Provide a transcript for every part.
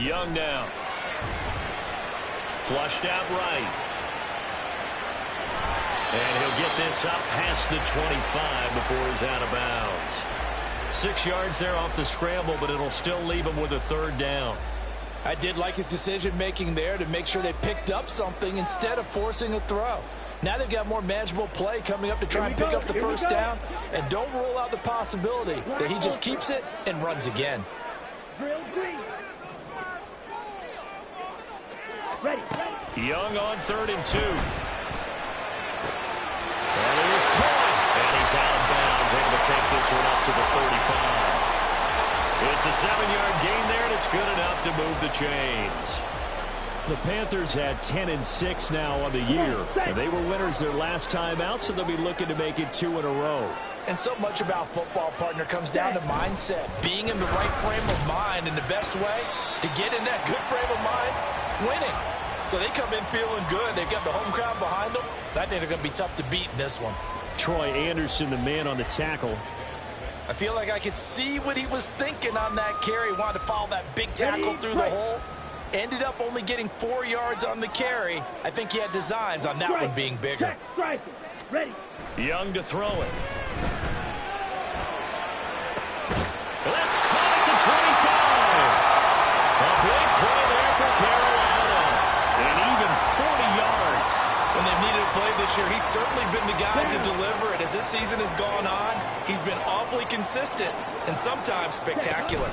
Young now. Flushed out right. And he'll get this up past the 25 before he's out of bounds. 6 yards there off the scramble, but it'll still leave him with a third down. I did like his decision-making there to make sure they picked up something instead of forcing a throw. Now they've got more manageable play coming up to try and pick up the first down. And don't rule out the possibility that he just keeps it and runs again. Young on 3rd and 2. And he is caught. And he's out of bounds, able to take this one up to the 35. It's a 7-yard gain there, and it's good enough to move the chains. The Panthers had 10-6 now on the year. And they were winners their last time out, so they'll be looking to make it 2 in a row. And so much about football, partner, comes down to mindset. Being in the right frame of mind, and the best way to get in that good frame of mind, winning. So they come in feeling good. They've got the home crowd behind them. I think they're going to be tough to beat in this one. Troy Anderson, the man on the tackle. I feel like I could see what he was thinking on that carry. Wanted to follow that big tackle through the hole. Ended up only getting 4 yards on the carry. I think he had designs on that one being bigger. Young to throw it. That's caught at the 25. A big play there for Carolina. And even 40 yards. When they've needed a play this year, he's certainly been the guy to deliver it. As this season has gone on, he's been awfully consistent and sometimes spectacular.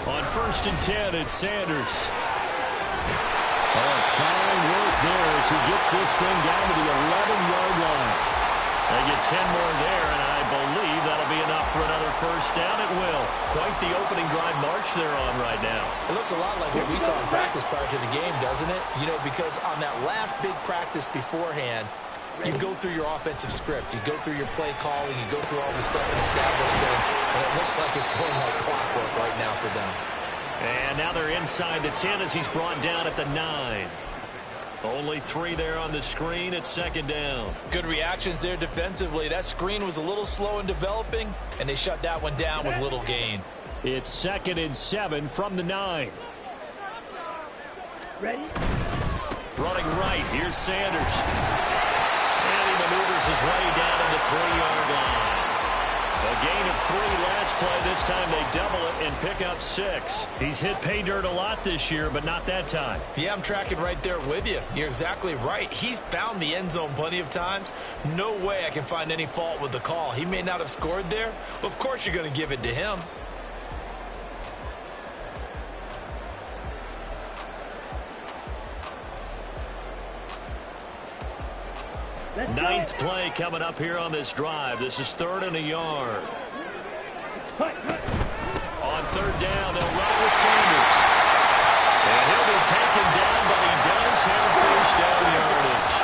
On 1st and 10, it's Sanders. Oh, fine work there as he gets this thing down to the 11-yard line. They get 10 more there, and I believe that'll be enough for another first down. It will. Quite the opening drive march they're on right now. It looks a lot like what we saw in practice prior to the game, doesn't it? You know, because on that last big practice beforehand, you go through your offensive script. You go through your play calling. You go through all the stuff and establish things. And it looks like it's going like clockwork right now for them. And now they're inside the 10 as he's brought down at the 9. Only 3 there on the screen at 2nd down. Good reactions there defensively. That screen was a little slow in developing, and they shut that one down with little gain. It's 2nd and 7 from the 9. Ready? Running right. Here's Sanders. And he maneuvers his way down to the 3-yard line. A gain of 3 last play. This time they double it and pick up 6. He's hit pay dirt a lot this year, but not that time. Yeah, I'm tracking right there with you. You're exactly right. He's found the end zone plenty of times. No way I can find any fault with the call. He may not have scored there. Of course you're going to give it to him. Ninth play coming up here on this drive. This is 3rd and a yard. On 3rd down, they'll run with Sanders. And he'll be taken down, but he does have first down yardage.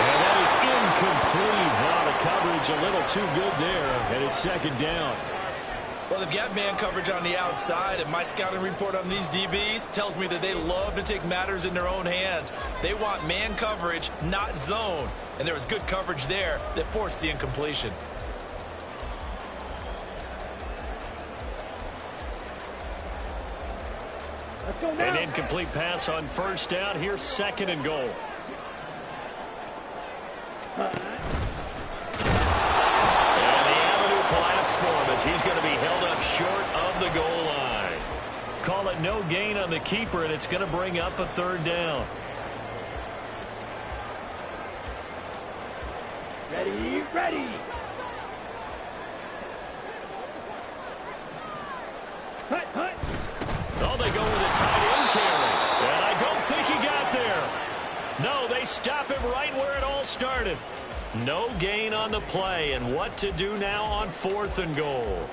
And that is incomplete. Wow, the coverage a little too good there, and it's 2nd down. Well, they've got man coverage on the outside, and my scouting report on these DBs tells me that they love to take matters in their own hands. They want man coverage, not zone. And there was good coverage there that forced the incompletion. An incomplete pass on 1st down. Here's 2nd and goal. For him as he's going to be held up short of the goal line. Call it no gain on the keeper, and it's going to bring up a 3rd down. Ready. Hut. Oh, they go with a tight end carry. And I don't think he got there. No, they stop him right where it all started. No gain on the play, and what to do now on 4th and goal.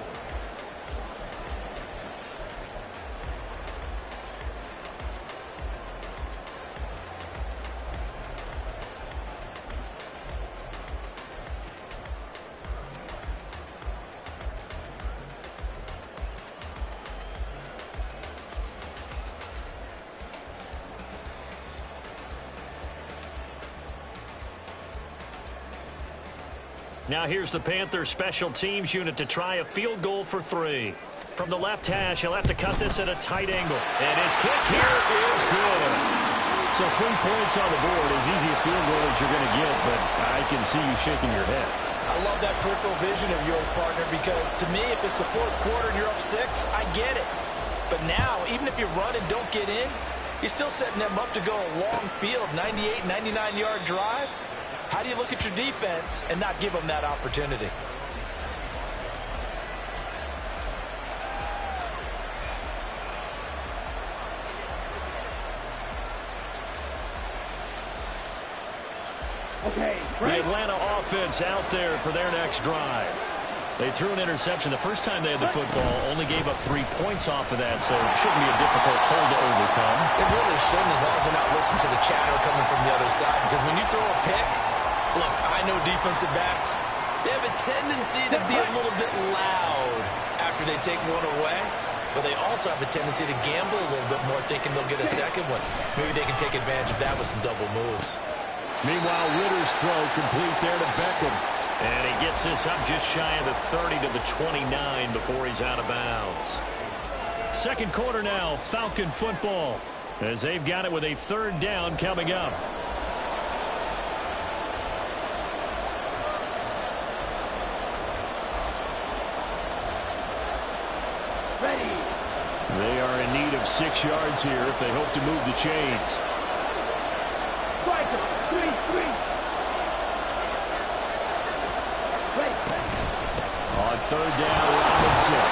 Now here's the Panthers special teams unit to try a field goal for 3. From the left hash, he'll have to cut this at a tight angle. And his kick here is good. So 3 points on the board, as easy a field goal as you're going to get, but I can see you shaking your head. I love that peripheral vision of yours, partner, because to me, if it's the fourth quarter and you're up 6, I get it. But now, even if you run and don't get in, you're still setting them up to go a long field, 98, 99-yard drive. How do you look at your defense and not give them that opportunity? Okay, The right. Atlanta offense out there for their next drive. They threw an interception the first time they had the football, only gave up 3 points off of that, so it shouldn't be a difficult hole to overcome. It really shouldn't, as long as they're not listening to the chatter coming from the other side, because when you throw a pick, look, I know defensive backs, they have a tendency to be a little bit loud after they take one away, but they also have a tendency to gamble a little bit more, thinking they'll get a second one. Maybe they can take advantage of that with some double moves. Meanwhile, Ritter's throw complete there to Beckham. And he gets this up just shy of the 30 to the 29 before he's out of bounds. Second quarter now, Falcon football, as they've got it with a 3rd down coming up. Ready. They are in need of 6 yards here if they hope to move the chains. Striker. 3. On 3rd down, Robinson.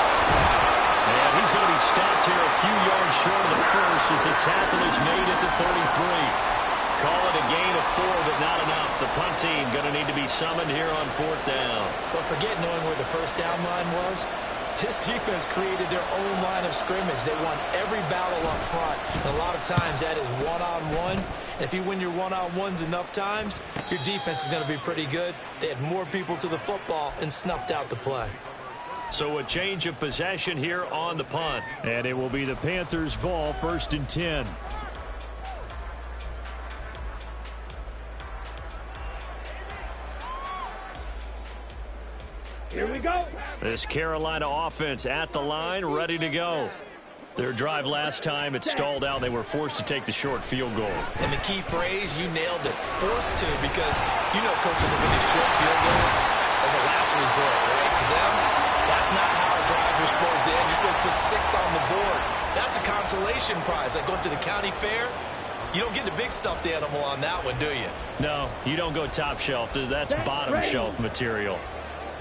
And he's going to be stopped here a few yards short of the first as the tackle is made at the 33. Call it a gain of 4, but not enough. The punt team going to need to be summoned here on 4th down. But forget knowing where the first down line was. This defense created their own line of scrimmage. They won every battle up front. And a lot of times that is one-on-one. And if you win your one-on-ones enough times, your defense is going to be pretty good. They had more people to the football and snuffed out the play. So a change of possession here on the punt. And it will be the Panthers' ball, 1st and 10. Here we go. This Carolina offense at the line, ready to go. Their drive last time, it stalled out. They were forced to take the short field goal. And the key phrase, you nailed it, forced to, because you know coaches have these short field goals as a last resort, right? To them, that's not how drives are supposed to end. You're supposed to put 6 on the board. That's a consolation prize, like going to the county fair. You don't get the big stuffed animal on that one, do you? No, you don't go top shelf. That's bottom shelf material.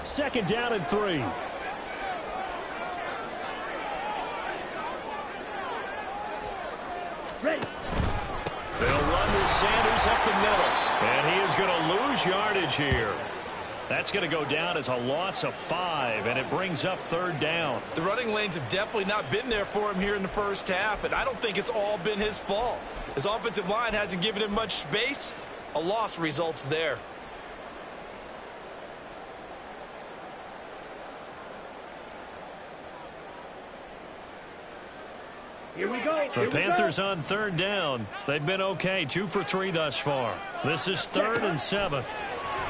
2nd down and 3. Ready. They'll run with Sanders up the middle. And he is going to lose yardage here. That's going to go down as a loss of 5, and it brings up 3rd down. The running lanes have definitely not been there for him here in the first half, and I don't think it's all been his fault. His offensive line hasn't given him much space. A loss results there. Here we go. The Panthers on 3rd down. They've been okay, 2 for 3 thus far. This is 3rd and 7.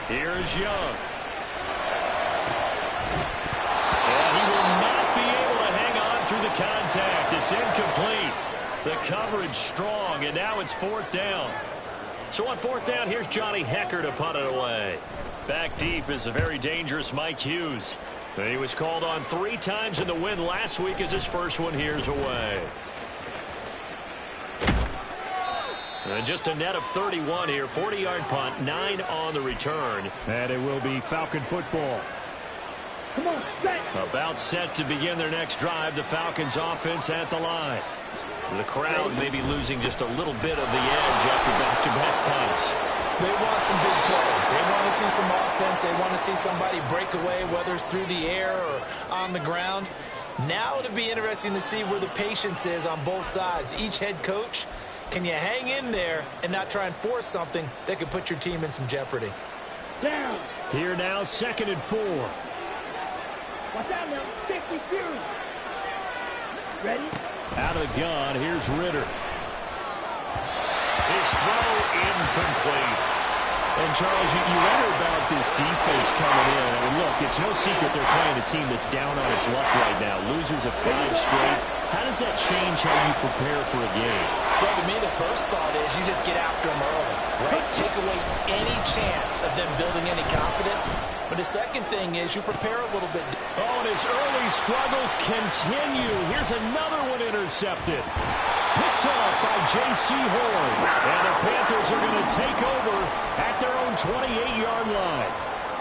Here's Young. And he will not be able to hang on through the contact. It's incomplete. The coverage strong, and now it's 4th down. So on 4th down, here's Johnny Hekker to punt it away. Back deep is the very dangerous Mike Hughes. And he was called on 3 times in the win last week as his first one here's away. And just a net of 31 here, 40-yard punt, 9 on the return. And it will be Falcon football. Come on, set. About set to begin their next drive, the Falcons offense at the line. The crowd may be losing just a little bit of the edge after back-to-back punts. They want some big plays. They want to see some offense. They want to see somebody break away, whether it's through the air or on the ground. Now it'll be interesting to see where the patience is on both sides. Each head coach, can you hang in there and not try and force something that could put your team in some jeopardy? Down. Here now, 2nd and 4. Watch out now. 52. Ready. Out of the gun, here's Ritter. His throw incomplete. And Charles, you wonder about this defense coming in. I mean, look, it's no secret they're playing a team that's down on its luck right now. Losers of 5 straight. How does that change how you prepare for a game? Well, to me, the first thought is you just get after them early, right? Take away any chance of them building any confidence. But the second thing is you prepare a little bit. Oh, and his early struggles continue. Here's another one intercepted. Picked off by J.C. Horn. And the Panthers are going to take over at their own 28-yard line.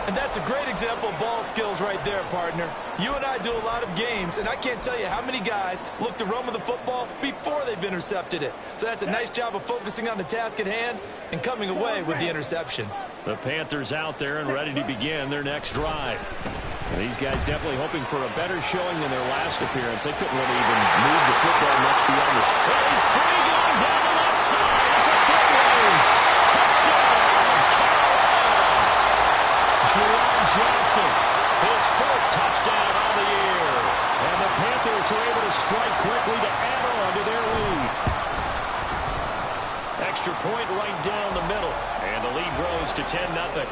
And that's a great example of ball skills right there, partner. You and I do a lot of games, and I can't tell you how many guys look to run with the football before they've intercepted it. So that's a nice job of focusing on the task at hand and coming away with the interception. The Panthers out there and ready to begin their next drive. These guys definitely hoping for a better showing than their last appearance. They couldn't really even move the football much beyond the... He's free going down the left side. It's a foot race. Touchdown. Jerron Johnson, his 4th touchdown on the year. And the Panthers are able to strike quickly to add on to their lead. Extra point right down the middle. And the lead grows to 10-0.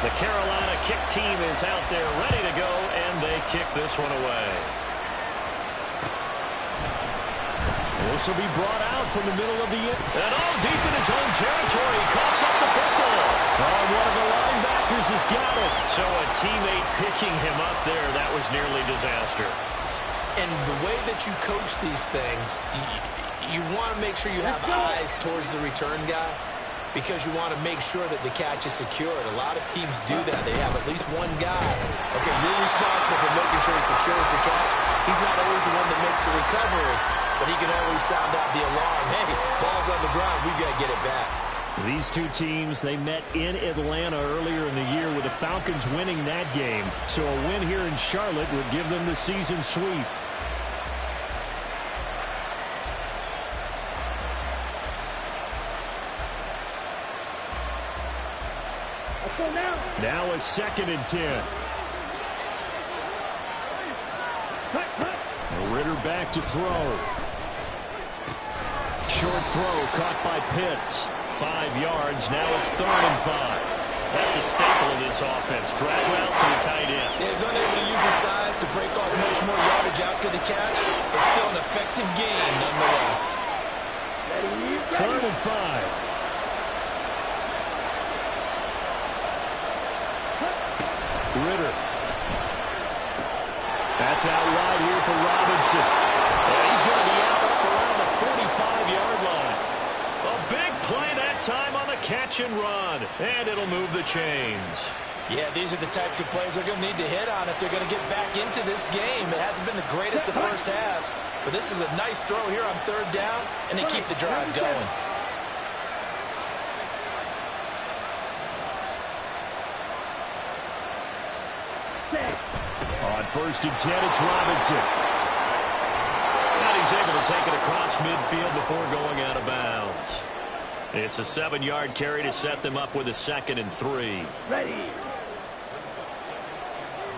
The Carolina kick team is out there ready to go, and they kick this one away. This will be brought out from the middle of the... And all deep in his own territory. He coughs up the football. Oh, one of the linebackers has got it. So a teammate picking him up there, that was nearly disaster. And the way that you coach these things, you want to make sure you have eyes towards the return guy, because you want to make sure that the catch is secured. A lot of teams do that. They have at least one guy. Okay, you're responsible for making sure he secures the catch. He's not always the one that makes the recovery, but he can always sound out the alarm. Hey, ball's on the ground. We've got to get it back. These two teams, they met in Atlanta earlier in the year with the Falcons winning that game. So a win here in Charlotte would give them the season sweep. Now a 2nd and 10. Ritter back to throw. Short throw caught by Pitts. 5 yards. Now it's 3rd and 5. That's a staple of this offense. Drag route to the tight end. Yeah, he's unable to use his size to break off much more yardage after the catch, but still an effective gain nonetheless. 3rd and 5. Ritter. That's out wide here for Robinson. And he's going to be out up around the 45-yard line. A big play that time on the catch and run. And it'll move the chains. Yeah, these are the types of plays they're going to need to hit on if they're going to get back into this game. It hasn't been the greatest of first halves, but this is a nice throw here on 3rd down, and they keep the drive going. On 1st and 10, it's Robinson. And he's able to take it across midfield before going out of bounds. It's a 7-yard carry to set them up with a 2nd and 3. Ready.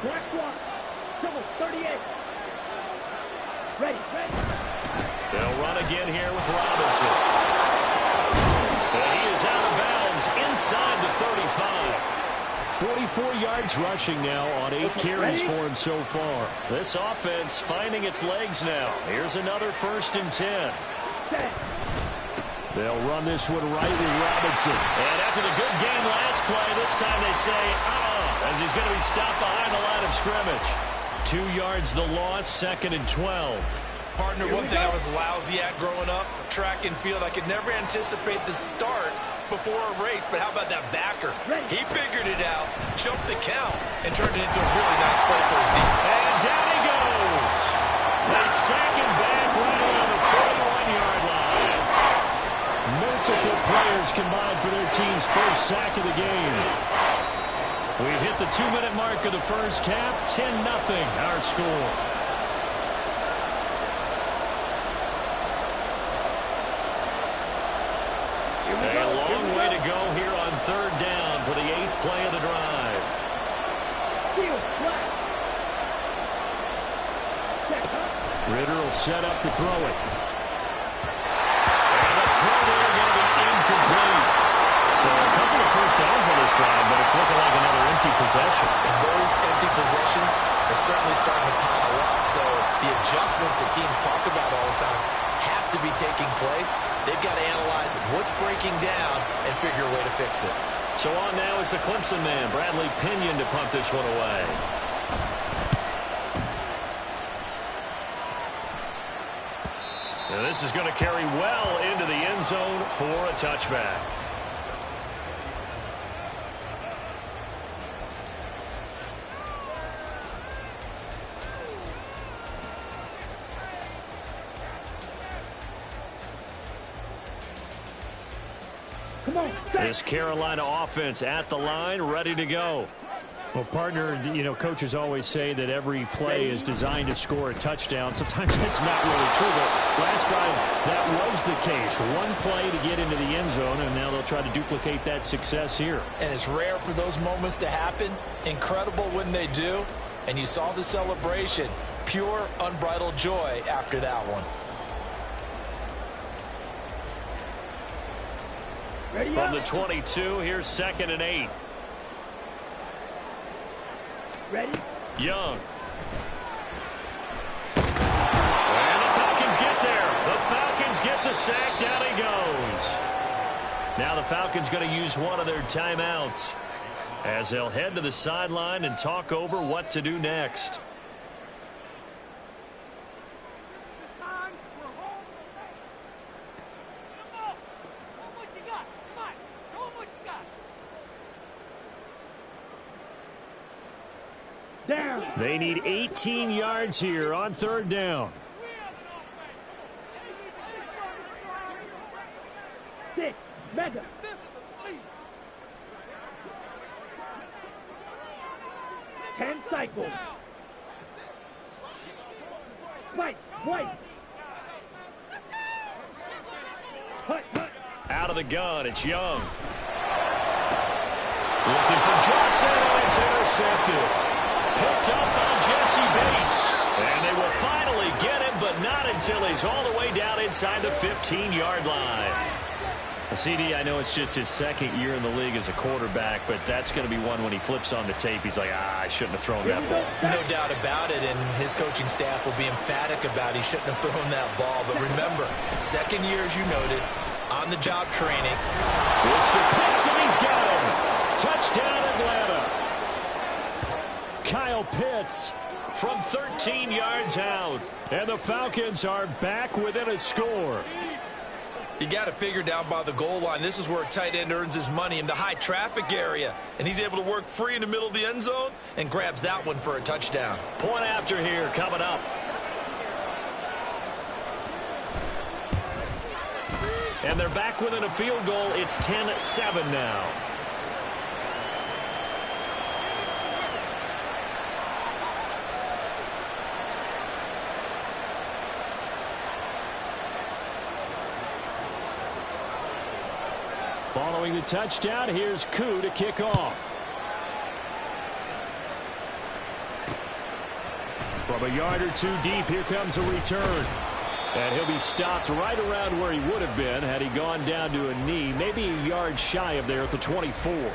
Black one. Double 38. Ready. They'll run again here with Robinson. And he is out of bounds inside the 35. 44 yards rushing now on 8 carries for him so far. This offense finding its legs now. Here's another 1st and 10. They'll run this one right with Robinson. And after the good game last play, this time they say, as he's going to be stopped behind the line of scrimmage. 2 yards the loss, 2nd and 12. Partner, one thing I was lousy at growing up, track and field, I could never anticipate the start before a race, but how about that backer? He figured it out, jumped the count, and turned it into a really nice play for his team. And down he goes. They sack him back right around the 41-yard line. Multiple players combined for their team's first sack of the game. We've hit the 2-minute mark of the first half. 10-0 our score. A long way to go here on 3rd down for the 8th play of set up to throw it. And the throw there going to be incomplete. So a couple of first downs on this drive, but it's looking like another empty possession. And those empty possessions are certainly starting to pile up. So the adjustments that teams talk about all the time have to be taking place. They've got to analyze what's breaking down and figure a way to fix it. So on now is the Clemson man, Bradley Pinion, to punt this one away. And this is going to carry well into the end zone for a touchback. This Carolina offense at the line, ready to go. Well, partner, coaches always say that every play is designed to score a touchdown. Sometimes that's not really true, but last time that was the case. One play to get into the end zone, and now they'll try to duplicate that success here. And it's rare for those moments to happen. Incredible when they do. And you saw the celebration. Pure, unbridled joy after that one. From the 22, here's 2nd and 8. Ready? Young. And the Falcons get there. The Falcons get the sack. Down he goes. Now the Falcons going to use one of their timeouts as they'll head to the sideline and talk over what to do next. Down. They need 18 yards here on 3rd down. 6. Mega. 10 cycles. Fight. White. Hut. Out of the gun, it's Young. Looking for Johnson, and it's intercepted. Picked up by Jesse Bates. And they will finally get him, but not until he's all the way down inside the 15-yard line. CD, I know it's just his 2nd year in the league as a quarterback, but that's going to be one when he flips on the tape. He's like, I shouldn't have thrown that ball. No doubt about it, and his coaching staff will be emphatic about he shouldn't have thrown that ball. But remember, 2nd year, as you noted, on-the-job training. Mr. Pitts, and he's got him. Touchdown, Atlanta. Kyle Pitts from 13 yards out. And the Falcons are back within a score. You got to figure down by the goal line. This is where a tight end earns his money in the high traffic area. And he's able to work free in the middle of the end zone and grabs that one for a touchdown. Point after here coming up. And they're back within a field goal. It's 10-7 now. Following the touchdown, here's Koo to kick off. From a yard or two deep, here comes a return. And he'll be stopped right around where he would have been had he gone down to a knee, maybe a yard shy of there at the 24.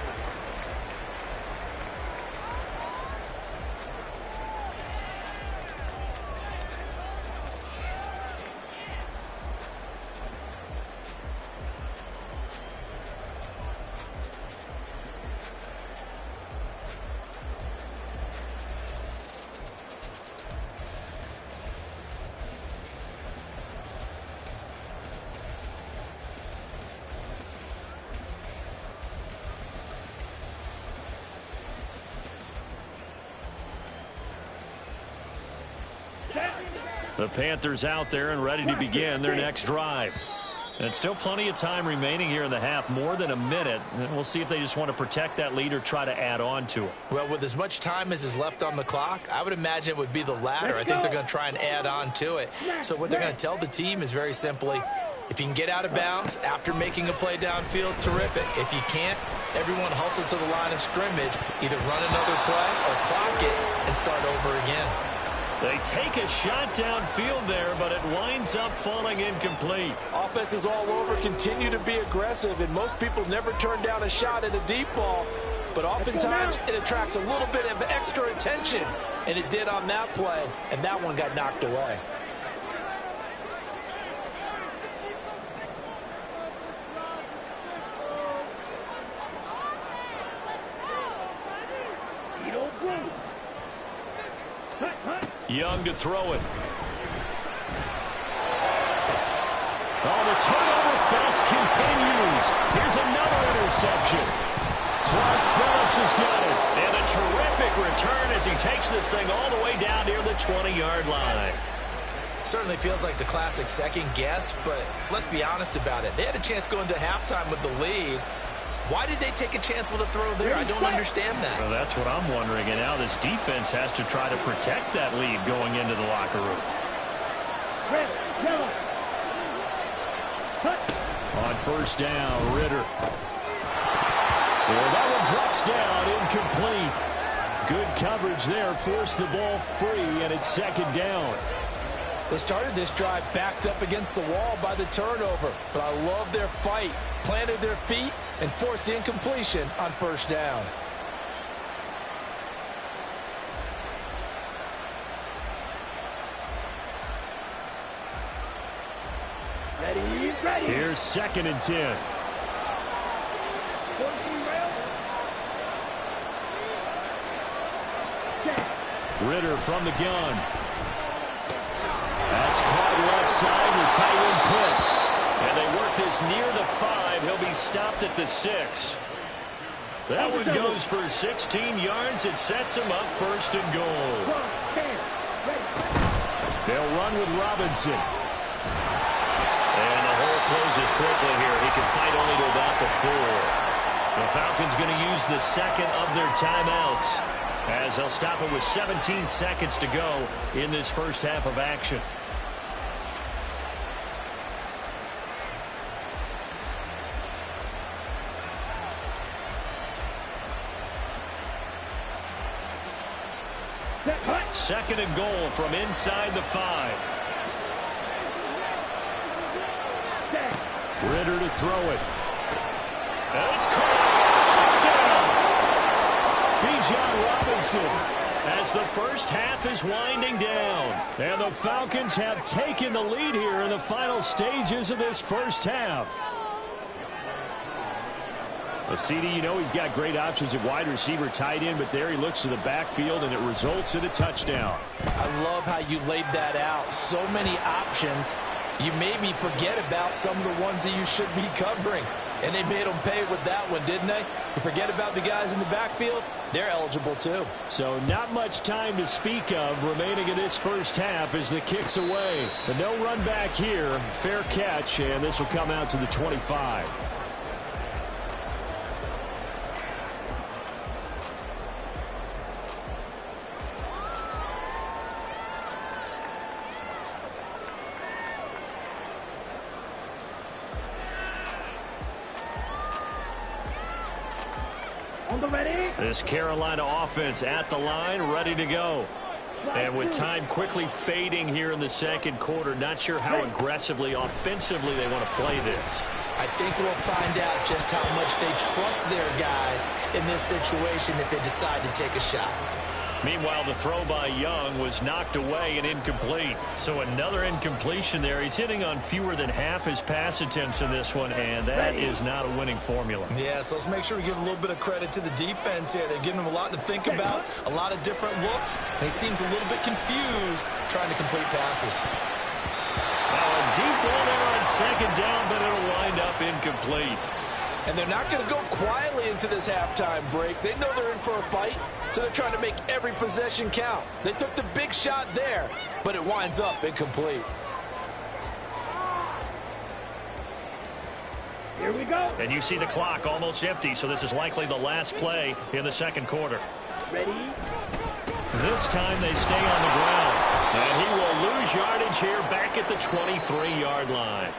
The Panthers out there and ready to begin their next drive. And still plenty of time remaining here in the half, more than a minute. And we'll see if they just want to protect that lead or try to add on to it. Well, with as much time as is left on the clock, I would imagine it would be the latter. I think they're going to try and add on to it. So what they're going to tell the team is very simply, if you can get out of bounds after making a play downfield, terrific. If you can't, everyone hustle to the line of scrimmage, either run another play or clock it and start over again. They take a shot downfield there, but it winds up falling incomplete. Offenses all over continue to be aggressive, and most people never turn down a shot at a deep ball. But oftentimes it attracts a little bit of extra attention, and it did on that play, and that one got knocked away. Young to throw it. Oh, the turnover fest continues. Here's another interception. Clark Phillips has got it. And a terrific return as he takes this thing all the way down near the 20-yard line. Certainly feels like the classic second guess, but let's be honest about it. They had a chance going to halftime with the lead. Why did they take a chance with a throw there? I don't understand that. Well, that's what I'm wondering. And now this defense has to try to protect that lead going into the locker room. Red, yellow. On first down, Ritter. Well, that one drops down, incomplete. Good coverage there, forced the ball free, and it's second down. They started this drive backed up against the wall by the turnover, but I love their fight. Planted their feet and forced the incompletion on first down. Ready, ready. Here's second and 10. Ritter from the gun. That's caught left side to tight end Pitts. And they work this near the 5. He'll be stopped at the 6. That one goes for 16 yards. It sets him up first and goal. They'll run with Robinson. And the hole closes quickly here. He can fight only to about the 4. The Falcons going to use the second of their timeouts, as they'll stop it with 17 seconds to go in this first half of action. Second and goal from inside the 5. Ritter to throw it. And it's caught. Touchdown. Bijan Robinson, as the first half is winding down. And the Falcons have taken the lead here in the final stages of this first half. Well, CD, you know he's got great options at wide receiver, tight end, but there he looks to the backfield, and it results in a touchdown. I love how you laid that out. So many options. You maybe forget about some of the ones that you should be covering. And they made them pay with that one, didn't they? You forget about the guys in the backfield, they're eligible too. So not much time to speak of remaining in this first half as the kick's away. But no run back here. Fair catch, and this will come out to the 25. This Carolina offense at the line, ready to go. And with time quickly fading here in the second quarter, not sure how aggressively, offensively they want to play this. I think we'll find out just how much they trust their guys in this situation if they decide to take a shot. Meanwhile, the throw by Young was knocked away and incomplete. So another incompletion there. He's hitting on fewer than half his pass attempts in this one, and that is not a winning formula. Yeah, so let's make sure we give a little bit of credit to the defense here. They're giving him a lot to think about, a lot of different looks, and he seems a little bit confused trying to complete passes. Now a deep ball there on second down, but it'll wind up incomplete. And they're not going to go quietly into this halftime break. They know they're in for a fight, so they're trying to make every possession count. They took the big shot there, but it winds up incomplete. Here we go. And you see the clock almost empty, so this is likely the last play in the second quarter. Ready? This time they stay on the ground. And he will lose yardage here back at the 23-yard line.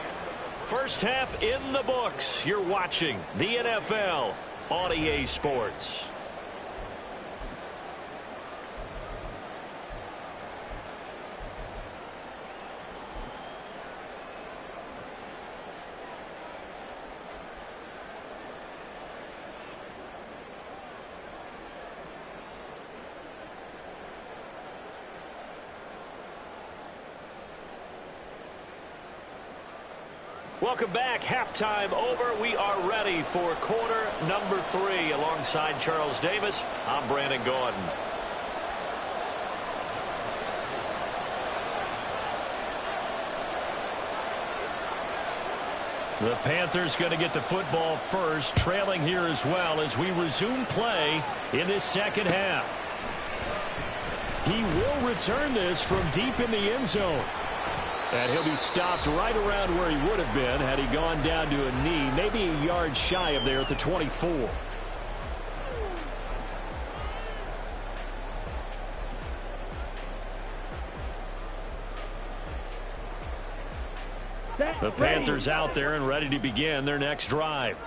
First half in the books. You're watching the NFL on EA Sports. Welcome back. Halftime over. We are ready for quarter number 3. Alongside Charles Davis, I'm Brandon Gaudin. The Panthers going to get the football first, trailing here as well as we resume play in this second half. He will return this from deep in the end zone. And he'll be stopped right around where he would have been had he gone down to a knee, maybe a yard shy of there at the 24. The Panthers out there and ready to begin their next drive.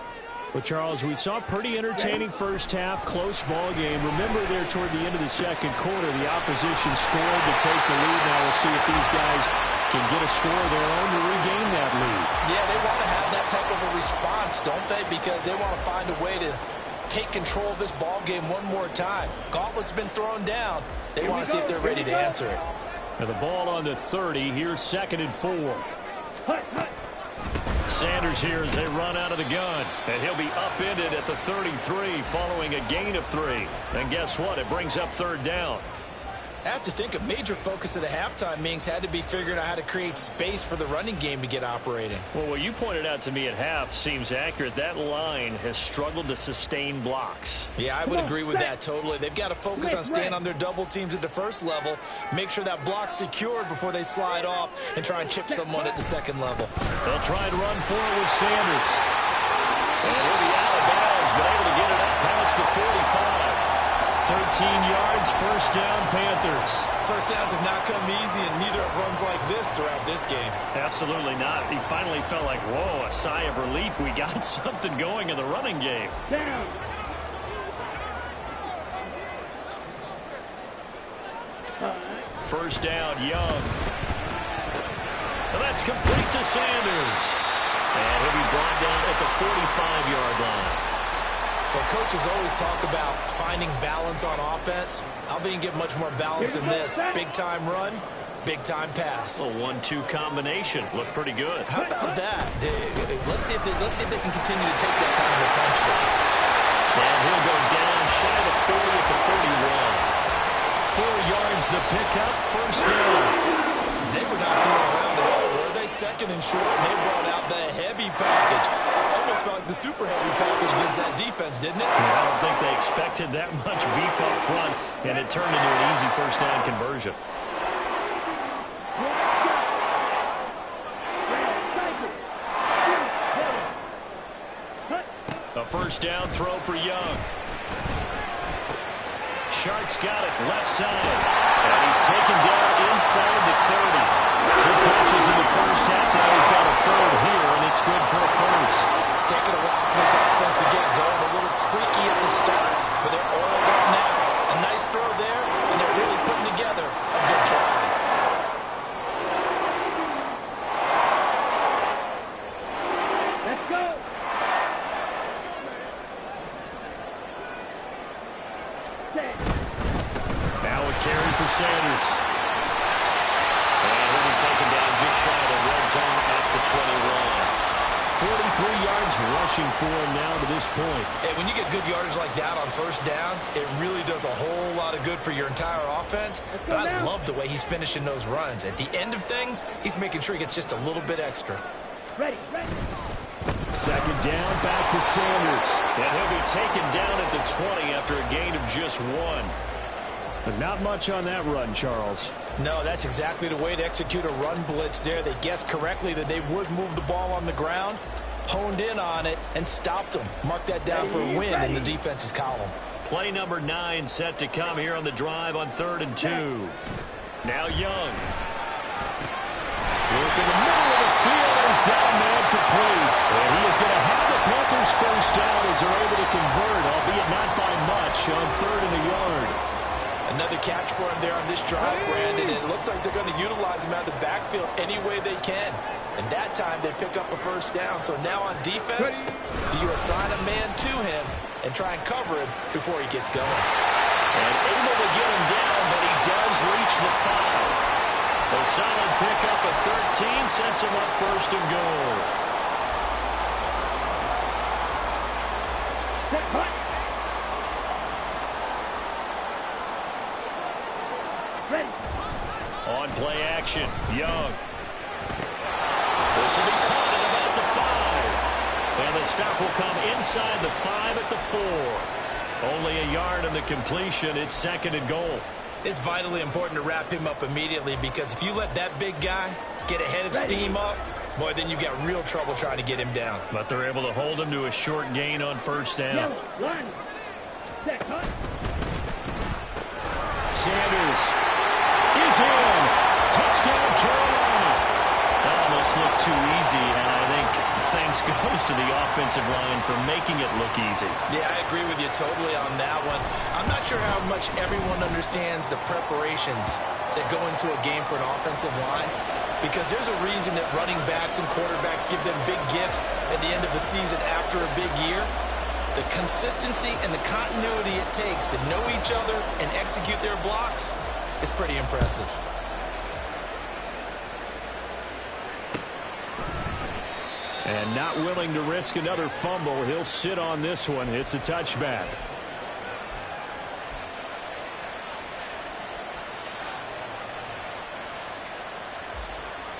Well, Charles, we saw a pretty entertaining first half, close ball game. Remember there toward the end of the second quarter, the opposition scored to take the lead. Now we'll see if these guys can get a score of their own to regain that lead. Yeah, they want to have that type of a response, don't they? Because they want to find a way to take control of this ball game one more time. Gauntlet's been thrown down. They want to see if they're ready to answer it. And the ball on the 30. Here's 2nd and 4. Sanders here as they run out of the gun. And he'll be upended at the 33 following a gain of 3. And guess what? It brings up 3rd down. I have to think a major focus of the halftime meetings had to be figuring out how to create space for the running game to get operating. Well, what you pointed out to me at half seems accurate. That line has struggled to sustain blocks. Yeah, I would agree with that totally. They've got to focus on staying on their double teams at the first level, make sure that block's secured before they slide off and try and chip someone at the second level. They'll try and run forward with Sanders. And he'll be out of bounds, but able to get it up past the 45. 13 yards, first down, Panthers. First downs have not come easy, and neither have runs like this throughout this game. Absolutely not. He finally felt like, whoa, a sigh of relief. We got something going in the running game. Down. First down, Young. And that's complete to Sanders. And he'll be brought down at the 45-yard line. Well, coaches always talk about finding balance on offense. I don't think you get much more balance than this. Big-time run, big-time pass. A 1-2 combination. Looked pretty good. How about that? Let's see if they can continue to take that kind of approach there. And he'll go down shy of the 40 at the 41. 4 yards the pickup, first down. They were not throwing around at all, were they? 2nd and short, and they brought out the heavy package. Almost felt like the super heavy package against that defense, didn't it? I don't think they expected that much beef up front, and it turned into an easy first down conversion. A first down throw for Young. Shark's got it, left side. And he's taken down inside the 30. 2 catches in the first half. Now he's got a 3rd here, and it's good for a first. It's taken a while for this offense to get going. A little creaky at the start, but they're oiled up now. A nice throw there, and they're really putting together a good drive. Let's go. Now a carry for Sanders. And he'll be taken down just shy of the red zone at the 21. 43 yards rushing for him now to this point. Hey, when you get good yardage like that on first down, it really does a whole lot of good for your entire offense. But I love the way he's finishing those runs. At the end of things, he's making sure he gets just a little bit extra. Ready. 2nd down, back to Sanders. And he'll be taken down at the 20 after a gain of just 1. But not much on that run, Charles. No, that's exactly the way to execute a run blitz there. They guessed correctly that they would move the ball on the ground, honed in on it, and stopped them. Mark that down for a win in the defense's column. Play number 9 set to come here on the drive on 3rd and 2. Now Young. Look in the middle of the field, and he's got a man complete. And he is going to have the Panthers first down as they're able to convert, albeit not by much, on 3rd and a yard. Another catch for him there on this drive, Brandon. It looks like they're going to utilize him out of the backfield any way they can. And that time they pick up a first down. So now on defense, you assign a man to him and try and cover him before he gets going. And able to get him down, but he does reach the 5. A solid pickup of 13 sets him up 1st and goal. On play action, Young. This will be caught at about the 5. And the stop will come inside the 5 at the 4. Only a yard on the completion. It's 2nd and goal. It's vitally important to wrap him up immediately, because if you let that big guy get ahead of steam up, boy, then you've got real trouble trying to get him down. But they're able to hold him to a short gain on 1st down. Yellow, line. Set, cut. Sanders is in. Touchdown, Carolina. That almost looked too easy, and I think thanks goes to the offensive line for making it look easy. Yeah, I agree with you totally on that one. I'm not sure how much everyone understands the preparations that go into a game for an offensive line, because there's a reason that running backs and quarterbacks give them big gifts at the end of the season after a big year. The consistency and the continuity it takes to know each other and execute their blocks is pretty impressive. And not willing to risk another fumble, he'll sit on this one. It's a touchback.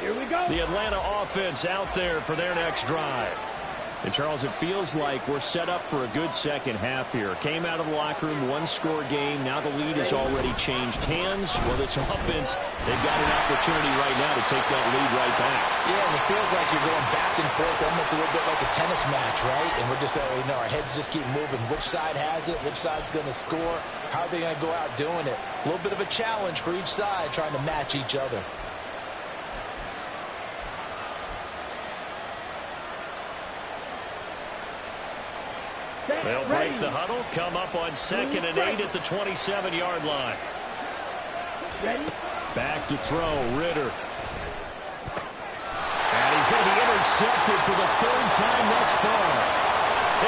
Here we go. The Atlanta offense out there for their next drive. And, Charles, it feels like we're set up for a good second half here. Came out of the locker room, one-score game. Now the lead has already changed hands. Well, this offense, they've got an opportunity right now to take that lead right back. Yeah, and it feels like you're going back and forth, almost a little bit like a tennis match, right? And we're just, our heads just keep moving. Which side has it? Which side's going to score? How are they going to go out doing it? A little bit of a challenge for each side, trying to match each other. They'll break the huddle, come up on 2nd and 8 at the 27-yard line. Ready? Back to throw, Ritter. And he's going to be intercepted for the 3rd time thus far.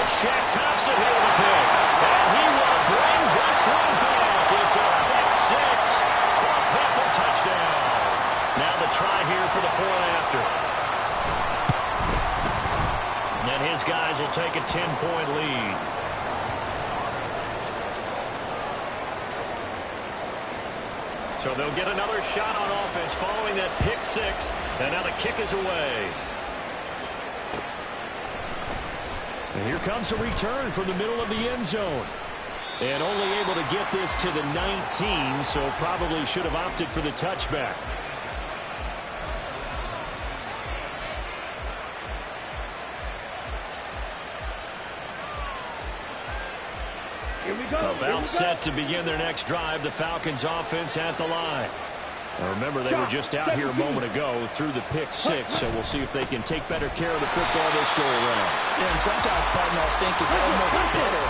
It's Shaq Thompson here with a pick. And he will bring this one back. It's a pick 6 for a Panther touchdown. Now the try here for the point after. And his guys will take a 10-point lead. So they'll get another shot on offense following that pick 6. And now the kick is away. And here comes a return from the middle of the end zone. And only able to get this to the 19, so probably should have opted for the touchback. About set to begin their next drive. The Falcons offense at the line. Now remember, they were just out here a moment ago through the pick 6, so we'll see if they can take better care of the football this go around. Yeah, and sometimes, partner, I think it's almost better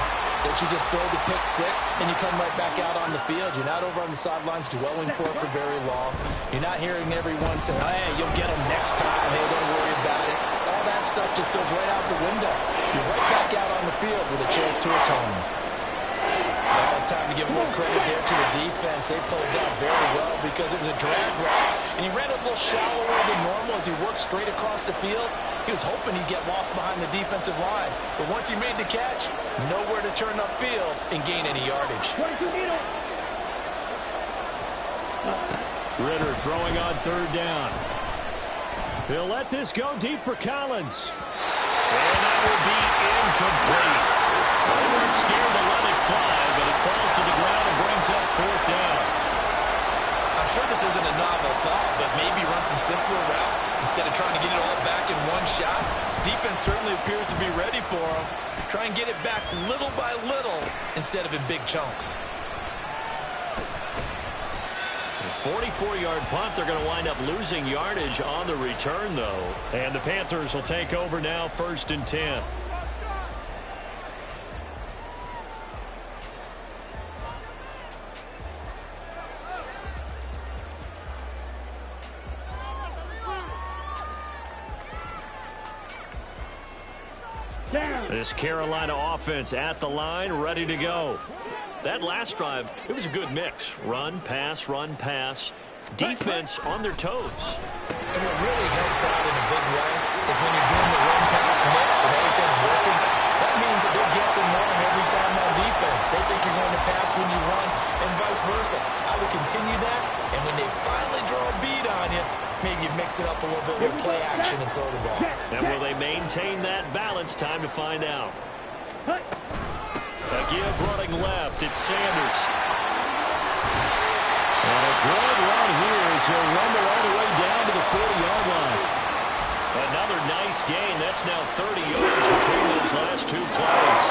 that you just throw the pick 6 and you come right back out on the field. You're not over on the sidelines dwelling for it for very long. You're not hearing everyone say, hey, you'll get them next time. Hey, don't worry about it. All that stuff just goes right out the window. You're right back out on the field with a chance to atone. Now it's time to give a little credit there to the defense. They played that very well because it was a drag route. And he ran a little shallower than normal as he worked straight across the field. He was hoping he'd get lost behind the defensive line. But once he made the catch, nowhere to turn upfield and gain any yardage. 22 meter. Ritter throwing on 3rd down. He'll let this go deep for Collins. And that will be incomplete. They weren't scared to let it fly, but it falls to the ground and brings up 4th down. I'm sure this isn't a novel thought, but maybe run some simpler routes instead of trying to get it all back in one shot. Defense certainly appears to be ready for him. Try and get it back little by little instead of in big chunks. A 44-yard punt. They're going to wind up losing yardage on the return, though. And the Panthers will take over now, 1st and 10. This Carolina offense at the line, ready to go. That last drive, it was a good mix. Run, pass, defense on their toes. And what really helps out in a big way is when you're doing the run-pass mix and everything's working, that means that they're guessing wrong every time on defense. They think you're going to pass when you run and vice versa. I would continue that And when they finally draw a bead on you, maybe you mix it up a little bit with play action and throw the ball. And will they maintain that balance? Time to find out. A give running left. It's Sanders. And a good run here as he'll rumble all the way down to the 40-yard line. Another nice gain. That's now 30 yards between those last two plays.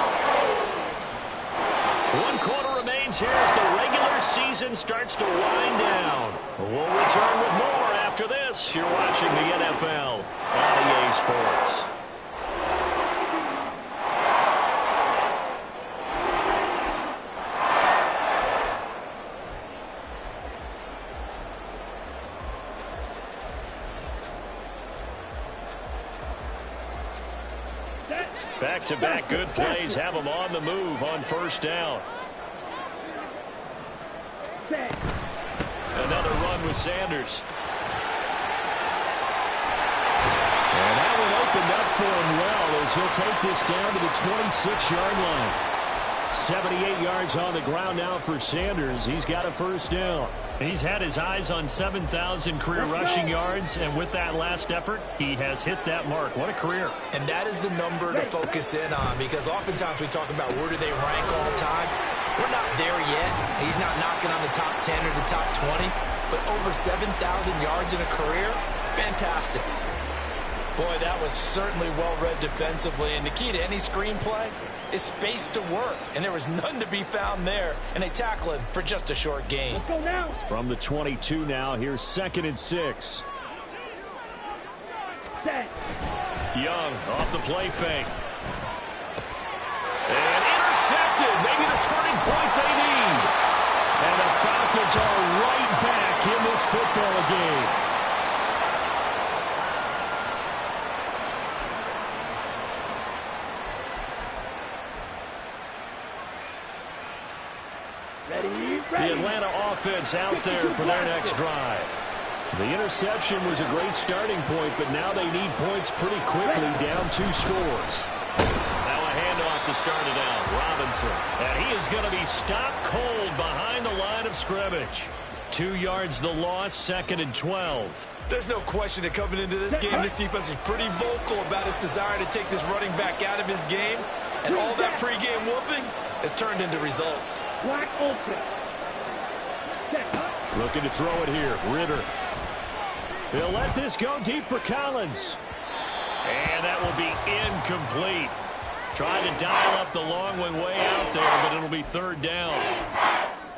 1 quarter remains here as the regular season starts to wind down. We'll return with more after this. You're watching the NFL on EA Sports. Back-to-back good plays have them on the move on first down. Another run with Sanders. And that one opened up for him well as he'll take this down to the 26-yard line. 78 yards on the ground now for Sanders. He's got a first down. He's had his eyes on 7,000 career rushing yards, and with that last effort, he has hit that mark. What a career. And that is the number to focus in on, because oftentimes we talk about where do they rank all time. We're not there yet. He's not knocking on the top 10 or the top 20, but over 7,000 yards in a career, fantastic. Boy, that was certainly well-read defensively, and the key to any screenplay is space to work, and there was none to be found there, and they tackle it for just a short gain. Let's go now. From the 22 now, here's 2nd and 6. Set. Young off the play fake. And intercepted. Maybe the turning point they need. And the Falcons are right back in this football game. The Atlanta offense out there for their next drive. The interception was a great starting point, but now they need points pretty quickly, down 2 scores. Now a handoff to start it out. Robinson. And he is going to be stopped cold behind the line of scrimmage. 2 yards the loss, 2nd and 12. There's no question that coming into this game, this defense was pretty vocal about its desire to take this running back out of his game. And all that pregame whooping has turned into results. Black open. Looking to throw it here. Ritter. He'll let this go deep for Collins. And that will be incomplete. Trying to dial up the long one way out there, but it'll be 3rd down.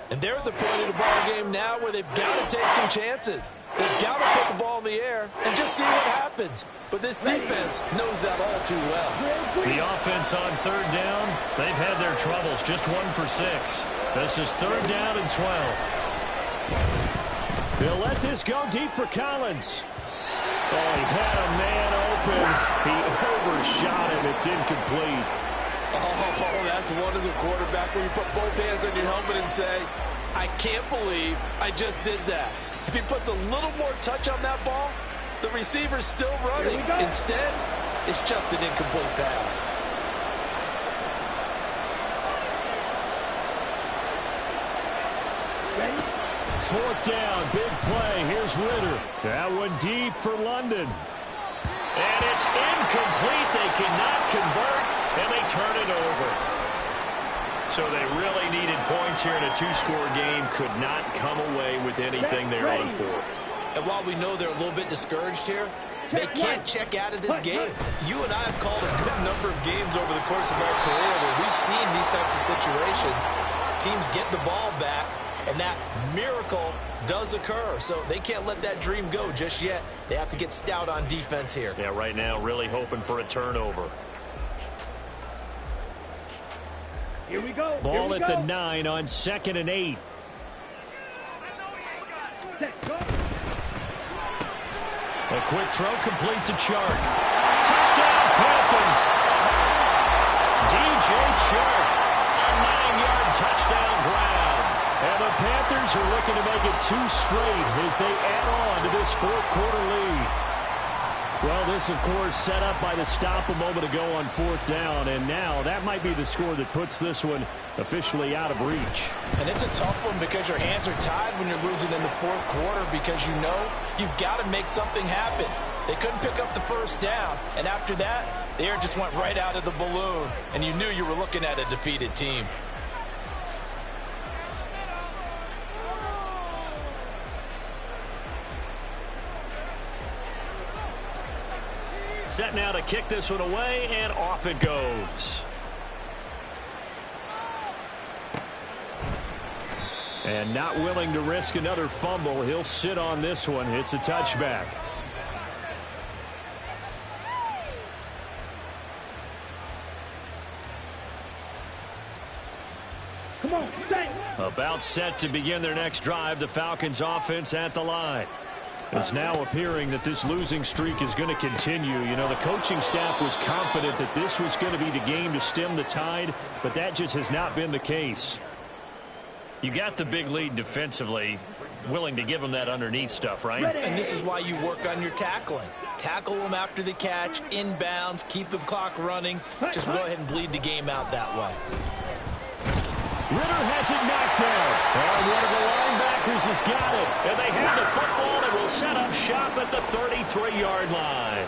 And they're at the point of the ball game now where they've got to take some chances. They've got to put the ball in the air and just see what happens. But this defense knows that all too well. The offense on 3rd down, they've had their troubles. Just 1 for 6. This is 3rd down and 12. They'll let this go deep for Collins. Oh, he had a man open. He overshot him. It's incomplete. Oh, that's one as a quarterback when you put both hands on your helmet and say, I can't believe I just did that. If he puts a little more touch on that ball, the receiver's still running. Instead, it's just an incomplete pass. Ready? 4th down, big play. Here's Ritter. That one deep for London. And it's incomplete. They cannot convert, and they turn it over. So they really needed points here in a 2-score game. Could not come away with anything there on 4th. And while we know they're a little bit discouraged here, they can't check out of this game. You and I have called a good number of games over the course of our career where we've seen these types of situations. Teams get the ball back, and that miracle does occur. So they can't let that dream go just yet. They have to get stout on defense here. Yeah, right now really hoping for a turnover. Here we go. Ball at the 9 on 2nd and 8. Set, go. A quick throw complete to Chark. Touchdown Panthers. DJ Chark, a 9-yard touchdown grab. And the Panthers are looking to make it 2 straight as they add on to this 4th quarter lead. Well, this, of course, set up by the stop a moment ago on 4th down, and now that might be the score that puts this one officially out of reach. And it's a tough one because your hands are tied when you're losing in the 4th quarter because you know you've got to make something happen. They couldn't pick up the first down, and after that, the air just went right out of the balloon, and you knew you were looking at a defeated team. Set now to kick this one away, and off it goes. And not willing to risk another fumble. He'll sit on this one. It's a touchback. Come on, set. About set to begin their next drive. The Falcons offense at the line. It's now appearing that this losing streak is going to continue. You know, the coaching staff was confident that this was going to be the game to stem the tide, but that just has not been the case. You got the big lead defensively, willing to give them that underneath stuff, right? And this is why you work on your tackling. Tackle them after the catch, inbounds, keep the clock running. Just go ahead and bleed the game out that way. Ritter has it knocked down. And one of the linebackers has got it. And they have the football and will set up shop at the 33-yard line.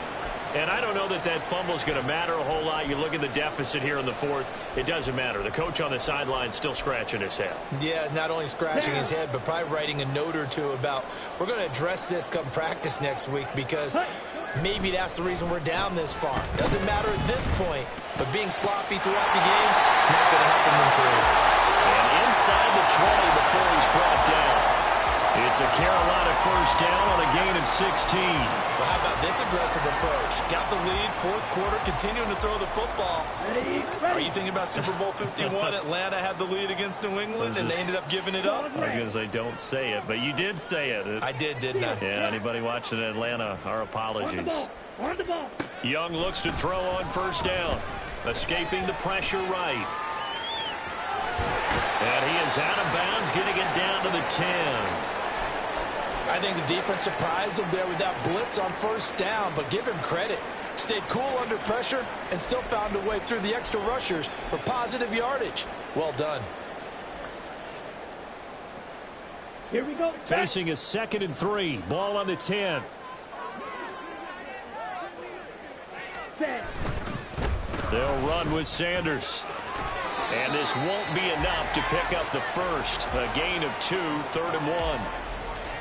And I don't know that that fumble is going to matter a whole lot. You look at the deficit here in the 4th. It doesn't matter. The coach on the sideline still scratching his head. Yeah, not only scratching his head, but probably writing a note or two about we're going to address this come practice next week because maybe that's the reason we're down this far. Doesn't matter at this point, but being sloppy throughout the game, not going to help him improve. And inside the 20 before he's brought down. It's a Carolina first down on a gain of 16. Well, how about this aggressive approach? Got the lead, 4th quarter, continuing to throw the football. Ready. Are you thinking about Super Bowl 51? Atlanta had the lead against New England, and they ended up giving it up? I was going to say don't say it, but you did say it. I did, didn't I? Yeah, anybody watching Atlanta, our apologies. On the ball. Young looks to throw on first down. Escaping the pressure right. And he is out of bounds, getting it down to the 10. I think the defense surprised him there with that blitz on first down, but give him credit. Stayed cool under pressure and still found a way through the extra rushers for positive yardage. Well done. Here we go. Facing a 2nd and 3. Ball on the 10. Set. They'll run with Sanders. And this won't be enough to pick up the first. A gain of 2, 3rd and 1.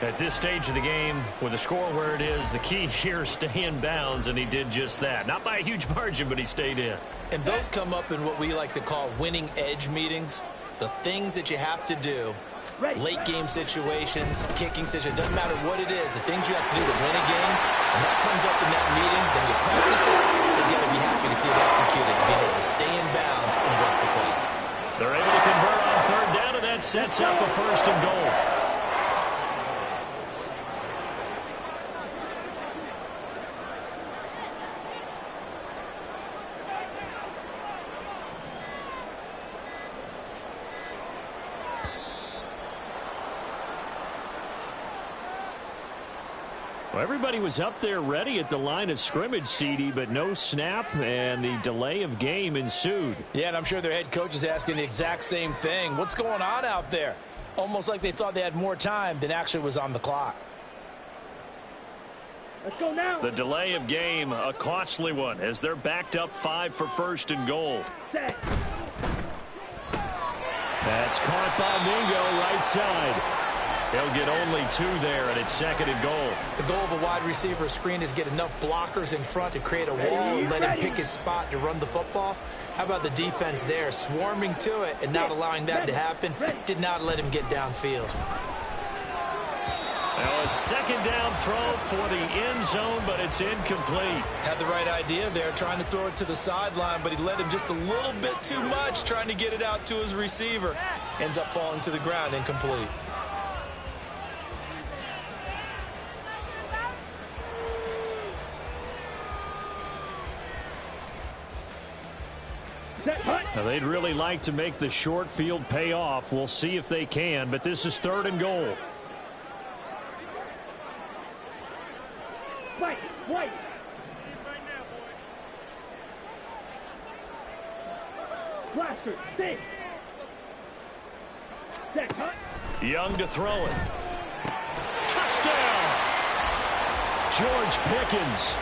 At this stage of the game, with the score where it is, the key here is stay in bounds, and he did just that. Not by a huge margin, but he stayed in. And those come up in what we like to call winning edge meetings. The things that you have to do, late game situations, kicking situations, doesn't matter what it is, the things you have to do to win a game, and that comes up in that meeting, then you practice it, you're going to be happy to see it executed, being able to stay in bounds and work the clock. They're able to convert on 3rd down, and that sets up a 1st and goal. Well, everybody was up there ready at the line of scrimmage, CD, but no snap, and the delay of game ensued. Yeah, and I'm sure their head coach is asking the exact same thing. What's going on out there? Almost like they thought they had more time than actually was on the clock. Let's go now. The delay of game, a costly one, as they're backed up 5 for 1st and goal. Set. That's caught by Mingo, right side. They'll get only 2 there, and it's 2nd and goal. The goal of a wide receiver screen is get enough blockers in front to create a wall and let him pick his spot to run the football. How about the defense there, swarming to it and not allowing that to happen? Did not let him get downfield. Now a 2nd down throw for the end zone, but it's incomplete. Had the right idea there, trying to throw it to the sideline, but he let him just a little bit too much, trying to get it out to his receiver. Ends up falling to the ground, incomplete. Now they'd really like to make the short field pay off. We'll see if they can, but this is 3rd and goal. White. Stanford, 6. Set, hut. Young to throw it. Touchdown! George Pickens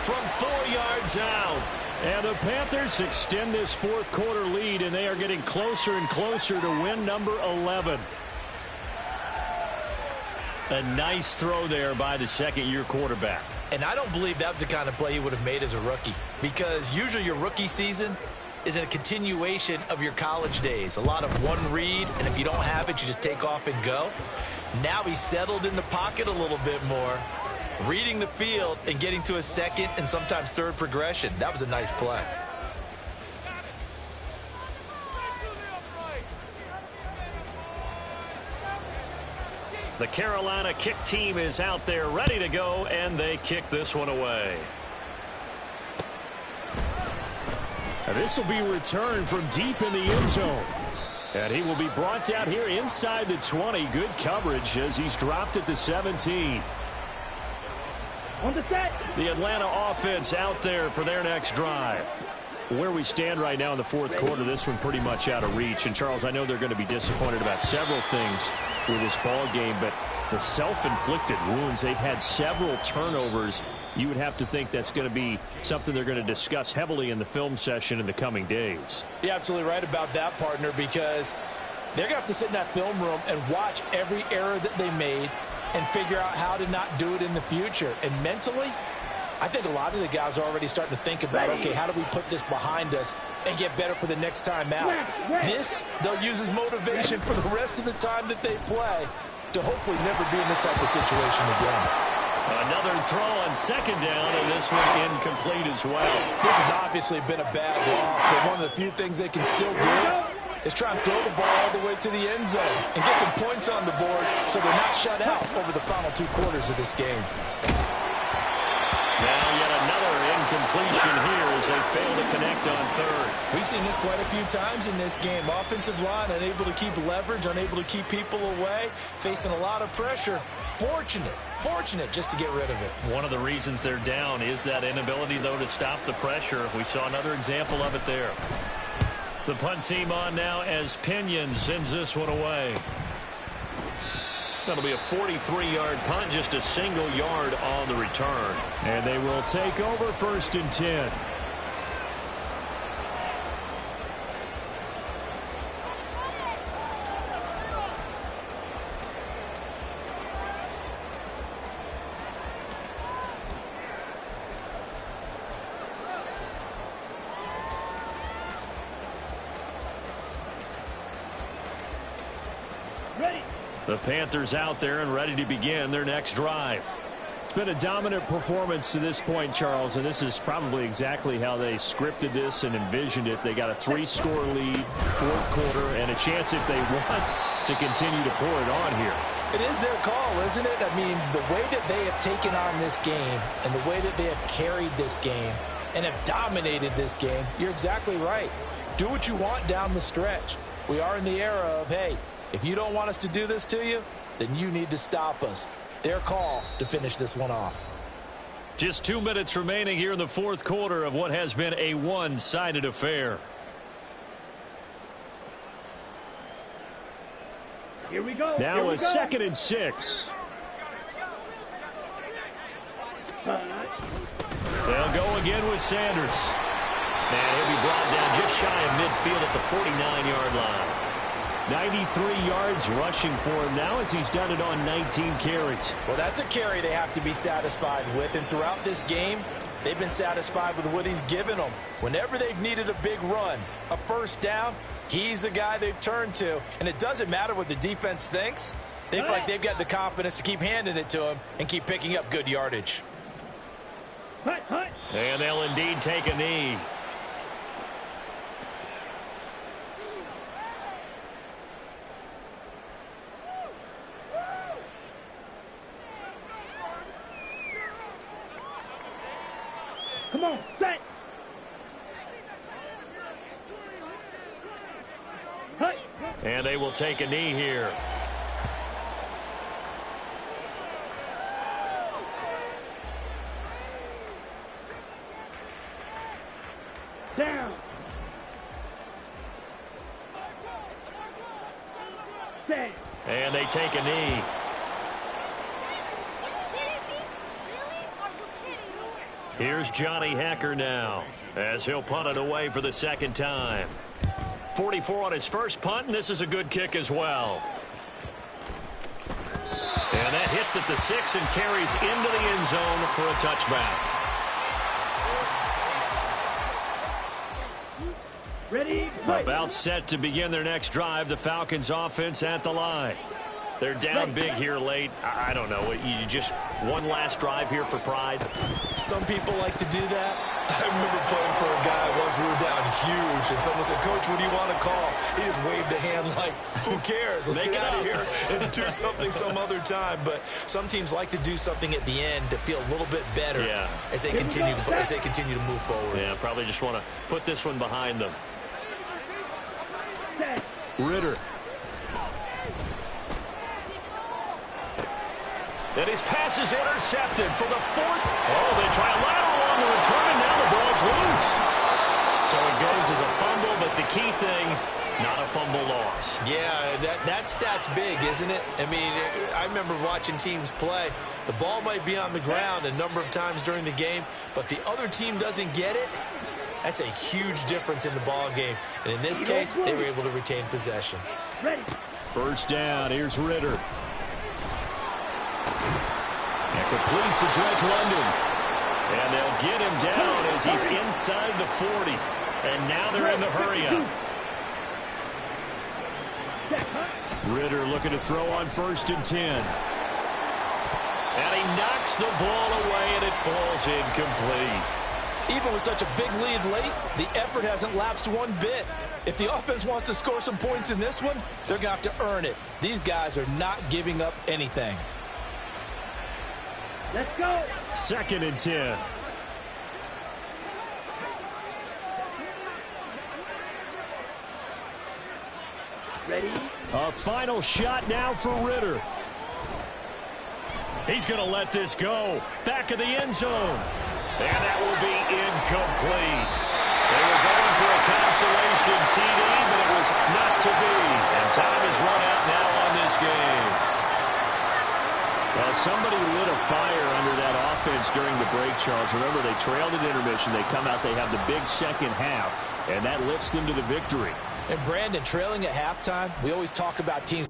from 4 yards out. And the Panthers extend this fourth quarter lead, and they are getting closer and closer to win number 11. A nice throw there by the second-year quarterback. And I don't believe that was the kind of play he would have made as a rookie, because usually your rookie season is a continuation of your college days. A lot of one read, and if you don't have it, you just take off and go. Now he's settled in the pocket a little bit more, reading the field and getting to a second and sometimes third progression. That was a nice play. The Carolina kick team is out there ready to go, and they kick this one away. And this will be returned from deep in the end zone. And he will be brought down here inside the 20. Good coverage as he's dropped at the 17. On the set. The Atlanta offense out there for their next drive. Where we stand right now in the fourth quarter, this one pretty much out of reach. And, Charles, I know they're going to be disappointed about several things with this ball game, but the self-inflicted wounds, they've had several turnovers. You would have to think that's going to be something they're going to discuss heavily in the film session in the coming days. You're absolutely right about that, partner, because they're going to have to sit in that film room and watch every error that they made and figure out how to not do it in the future. And mentally, I think a lot of the guys are already starting to think about, okay, how do we put this behind us and get better for the next time out? This, they'll use as motivation for the rest of the time that they play to hopefully never be in this type of situation again. Another throw on second down, and this one incomplete as well. This has obviously been a bad loss, but one of the few things they can still do is try and throw the ball all the way to the end zone and get some points on the board so they're not shut out over the final 2 quarters of this game. Now yet another incompletion here as they fail to connect on third. We've seen this quite a few times in this game. Offensive line unable to keep leverage, unable to keep people away, facing a lot of pressure. Fortunate just to get rid of it. One of the reasons they're down is that inability, though, to stop the pressure. We saw another example of it there. The punt team on now as Pinion sends this one away. That'll be a 43-yard punt, just a single yard on the return. And they will take over 1st and 10. The Panthers out there and ready to begin their next drive. It's been a dominant performance to this point, Charles, and this is probably exactly how they scripted this and envisioned it. They got a 3-score lead, fourth quarter, and a chance if they want to continue to pour it on here. It is their call, isn't it? I mean, the way that they have taken on this game and the way that they have carried this game and have dominated this game, you're exactly right. Do what you want down the stretch. We are in the era of, hey, if you don't want us to do this to you, then you need to stop us. Their call to finish this one off. Just 2 minutes remaining here in the fourth quarter of what has been a one-sided affair. Here we go. Now a 2nd and 6. They'll go again with Sanders. And he'll be brought down just shy of midfield at the 49-yard line. 93 yards rushing for him now as he's done it on 19 carries. Well, that's a carry they have to be satisfied with. And throughout this game, they've been satisfied with what he's given them. Whenever they've needed a big run, a first down, he's the guy they've turned to. And it doesn't matter what the defense thinks. They feel like they've got the confidence to keep handing it to him and keep picking up good yardage. And they'll indeed take a knee. Come on, set. And they will take a knee here. Down. Set. And they take a knee. Here's Johnny Hekker now, as he'll punt it away for the second time. 44 on his first punt, and this is a good kick as well. And that hits at the 6 and carries into the end zone for a touchback. Ready, play. About set to begin their next drive, the Falcons offense at the line. They're down big here late. I don't know. You just one last drive here for pride? Some people like to do that. I remember playing for a guy once. We were down huge, and someone said, "Coach, what do you want to call?" He just waved a hand like, who cares? Let's get out of here and do something some other time. But some teams like to do something at the end to feel a little bit better as they continue to move forward. Yeah, probably just want to put this one behind them. Set. Ritter. And his pass is intercepted for the 4th. Oh, they try a lateral on the return, and now the ball's loose. So it goes as a fumble, but the key thing, not a fumble loss. Yeah, that stat's big, isn't it? I mean, I remember watching teams play. The ball might be on the ground a number of times during the game, but the other team doesn't get it. That's a huge difference in the ball game. And in this case, they were able to retain possession. Ready. First down, here's Ritter. And complete to Drake London. And they'll get him down as he's inside the 40. And now they're in the hurry-up. Ritter looking to throw on 1st and 10. And he knocks the ball away, and it falls incomplete. Even with such a big lead late, the effort hasn't lapsed one bit. If the offense wants to score some points in this one, they're going to have to earn it. These guys are not giving up anything. Let's go. 2nd and 10. Ready. A final shot now for Ritter. He's going to let this go. Back of the end zone. And that will be incomplete. They were going for a consolation TD, but it was not to be. And time is run out now on this game. Well, somebody lit a fire under that offense during the break, Charles. Remember, they trailed at intermission. They come out, they have the big second half, and that lifts them to the victory. And Brandon, trailing at halftime, we always talk about teams